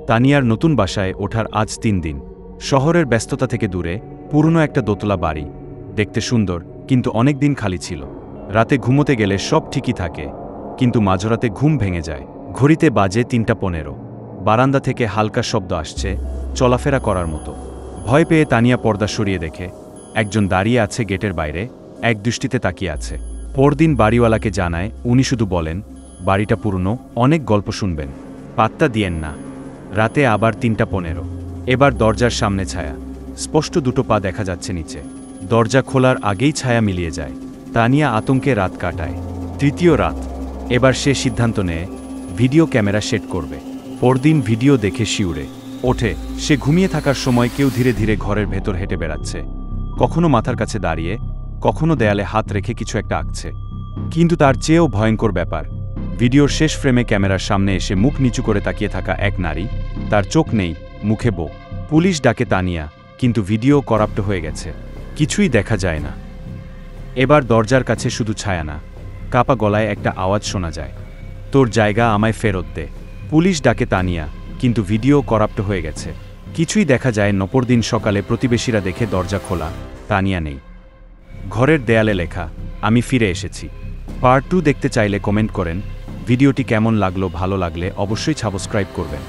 তানিয়ার নতুন বাসায় ওঠার আজ ৩ দিন। শহরের ব্যস্ততা থেকে দূরে, পুরনো একটা দোতলা বাড়ি। দেখতে সুন্দর, কিন্তু অনেক দিন খালি ছিল। রাতে ঘুমোতে গেলে সব ঠিকই থাকে, কিন্তু মাঝরাতে ঘুম ভেঙে যায়। ঘড়িতে বাজে ৩:১৫। বারান্দা থেকে হালকা শব্দ আসছে, চলাফেরা করার মতো। ভয় পেয়ে তানিয়া পর্দা সরিয়ে দেখে একজন দাঁড়িয়ে আছে গেটের বাইরে, এক দৃষ্টিতে তাকিয়ে আছে। পরদিন বাড়িওয়ালাকে জানায়, উনি শুধু বলেন, বাড়িটা পুরনো, অনেক গল্প শুনবেন, পাত্তা দিয়েন না। রাতে আবার ৩:১৫। এবার দরজার সামনে ছায়া, স্পষ্ট দুটো পা দেখা যাচ্ছে নিচে। দরজা খোলার আগেই ছায়া মিলিয়ে যায়। তানিয়া আতঙ্কে রাত কাটায়। তৃতীয় রাত। এবার সে সিদ্ধান্ত নেয় ভিডিও ক্যামেরা সেট করবে। পরদিন ভিডিও দেখে শিউরে ওঠে। সে ঘুমিয়ে থাকার সময় কেউ ধীরে ধীরে ঘরের ভেতর হেঁটে বেড়াচ্ছে, কখনো মাথার কাছে দাঁড়িয়ে, কখনো দেয়ালে হাত রেখে কিছু একটা আঁকছে। কিন্তু তার চেয়েও ভয়ঙ্কর ব্যাপার, ভিডিওর শেষ ফ্রেমে ক্যামেরার সামনে এসে মুখ নিচু করে তাকিয়ে থাকা এক নারী। তার চোখ নেই, মুখে বউ। পুলিশ ডাকে তানিয়া, কিন্তু ভিডিও করাপ্ট হয়ে গেছে, কিছুই দেখা যায় না। এবার দরজার কাছে শুধু ছায়া না, কাপা গলায় একটা আওয়াজ শোনা যায়, তোর জায়গা আমায় ফেরত দে। পুলিশ ডাকে তানিয়া, কিন্তু ভিডিও করাপ্ট হয়ে গেছে, কিছুই দেখা যায়। নপরদিন সকালে প্রতিবেশীরা দেখে দরজা খোলা, তানিয়া নেই। ঘরের দেয়ালে লেখা, আমি ফিরে এসেছি। পার্ট 2 দেখতে চাইলে কমেন্ট করেন। ভিডিওটি কেমন লাগলো? ভালো লাগলে অবশ্যই সাবস্ক্রাইব করবেন।